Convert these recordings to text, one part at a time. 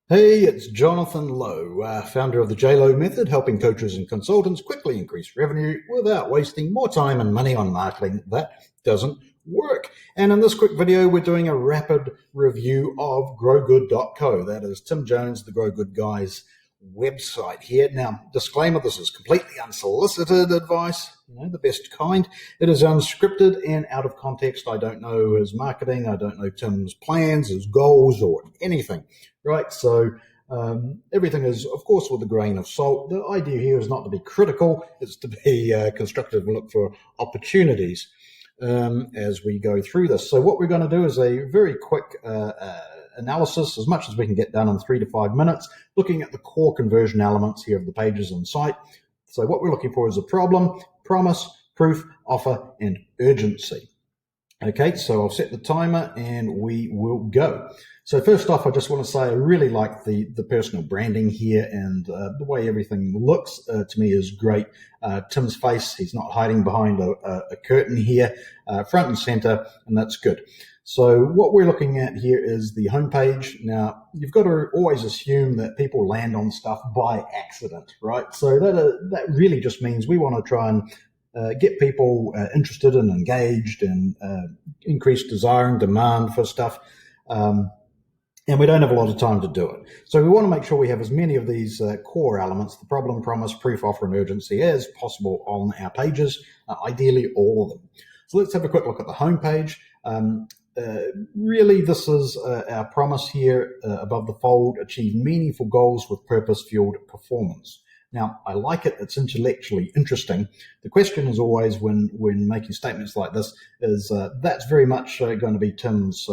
Hey, it's Jonathan Lowe, founder of the JLo method, helping coaches and consultants quickly increase revenue without wasting more time and money on marketing that doesn't work. And in this quick video, we're doing a rapid review of growgood.co. That is Tim Jones, the Grow Good Guy's website here. Now, disclaimer, this is completely unsolicited advice, the best kind. It is unscripted and out of context. I don't know his marketing. I don't know Tim's plans, his goals, or anything, right? So everything is, of course, with a grain of salt. The idea here is not to be critical. It's to be constructive and look for opportunities as we go through this. So what we're going to do is a very quick analysis, as much as we can get done in 3 to 5 minutes, looking at the core conversion elements here of the pages on site. So what we're looking for is a problem, promise, proof, offer, and urgency. Okay, so I'll set the timer and we will go. So first off, I just want to say I really like the personal branding here, and the way everything looks to me is great. Tim's face, he's not hiding behind a curtain here, front and center, and that's good. So what we're looking at here is the homepage. Now, you've got to always assume that people land on stuff by accident, right? So that really just means we want to try and get people interested and engaged and increase desire and demand for stuff. And we don't have a lot of time to do it. So we want to make sure we have as many of these core elements, the problem, promise, proof, offer, and urgency, as possible on our pages, ideally all of them. So let's have a quick look at the homepage. Really, this is our promise here above the fold: achieve meaningful goals with purpose-fueled performance. Now, I like it. It's intellectually interesting. The question is always, when making statements like this, is that's very much going to be Tim's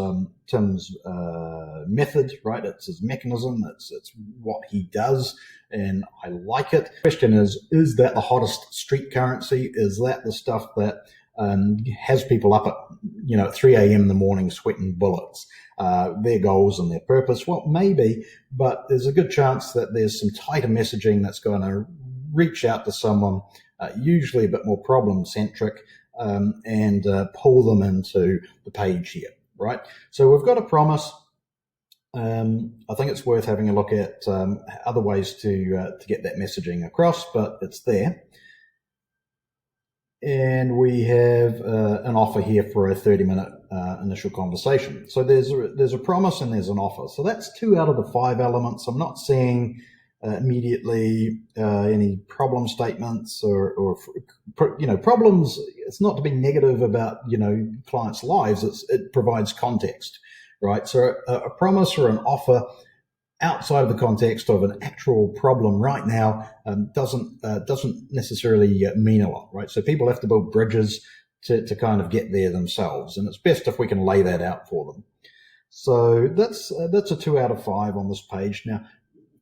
method, right? It's his mechanism. It's what he does, and I like it. The question is that the hottest street currency? Is that the stuff that has people up at 3 a.m. in the morning sweating bullets, their goals and their purpose? Well, maybe, but there's a good chance that there's some tighter messaging that's going to reach out to someone, usually a bit more problem-centric, and pull them into the page here, right? So we've got a promise. I think it's worth having a look at other ways to get that messaging across, but it's there. And we have an offer here for a 30-minute initial conversation. So there's a promise and there's an offer. So that's 2 out of the 5 elements. I'm not seeing immediately any problem statements or problems. It's not to be negative about clients' lives. It provides context, right? So a promise or an offer outside of the context of an actual problem right now doesn't necessarily mean a lot, right? So people have to build bridges to kind of get there themselves, and it's best if we can lay that out for them. So that's a 2 out of 5 on this page. Now,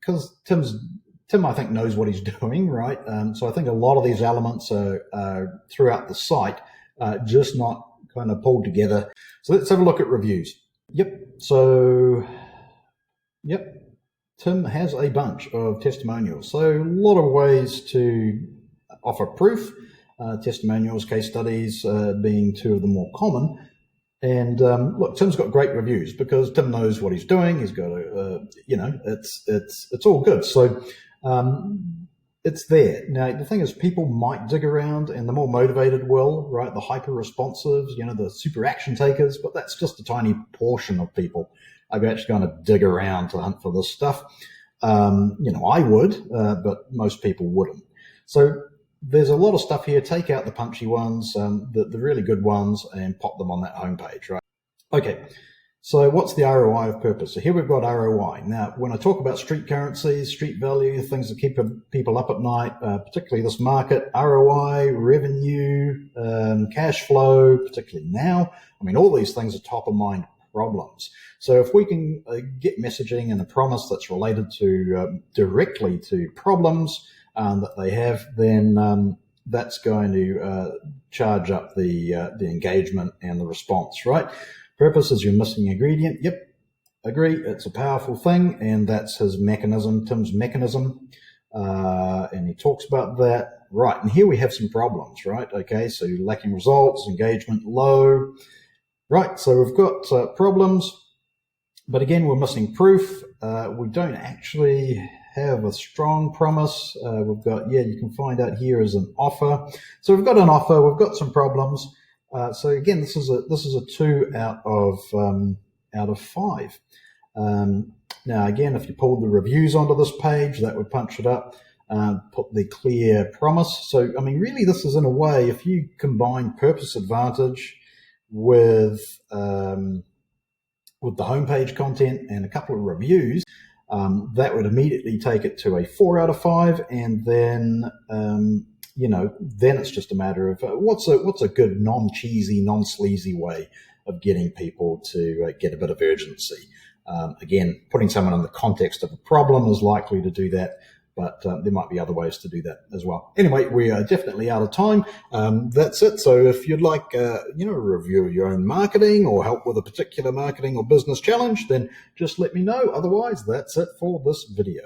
because Tim, I think, knows what he's doing, right? So I think a lot of these elements are throughout the site, just not kind of pulled together. So let's have a look at reviews. Yep. Tim has a bunch of testimonials. So a lot of ways to offer proof, testimonials, case studies being 2 of the more common. And look, Tim's got great reviews because Tim knows what he's doing. He's got it's all good. So it's there. Now, the thing is, people might dig around, and the more motivated will, right? The hyper responsive, the super action takers, but that's just a tiny portion of people. I'm actually going to dig around to hunt for this stuff. I would, but most people wouldn't. So there's a lot of stuff here. Take out the punchy ones, the really good ones, and pop them on that homepage, right? Okay, so what's the ROI of purpose? So here we've got ROI. Now, when I talk about street currencies, street value, things that keep people up at night, particularly this market, ROI, revenue, cash flow, particularly now, all these things are top of mind problems. So if we can get messaging and a promise that's related to directly to problems that they have, then that's going to charge up the engagement and the response, right? Purpose is your missing ingredient. Yep, agree. It's a powerful thing, and that's his mechanism, Tim's mechanism, and he talks about that. Right, and here we have some problems, right? Okay, so lacking results, engagement low. Right, so we've got problems. But again, we're missing proof. We don't actually have a strong promise. We've got, you can find out here as an offer. So we've got an offer. We've got some problems. So again, this is a 2 out of 5. Now again, if you pulled the reviews onto this page, that would punch it up. Put the clear promise. So I mean, really, this is in a way, if you combine purpose advantage with the homepage content and a couple of reviews, that would immediately take it to a 4 out of 5, and then then it's just a matter of what's a good non-cheesy, non-sleazy way of getting people to get a bit of urgency. Again, putting someone in the context of a problem is likely to do that, but there might be other ways to do that as well. Anyway, we are definitely out of time. That's it. So if you'd like a review of your own marketing or help with a particular marketing or business challenge, then just let me know. Otherwise, that's it for this video.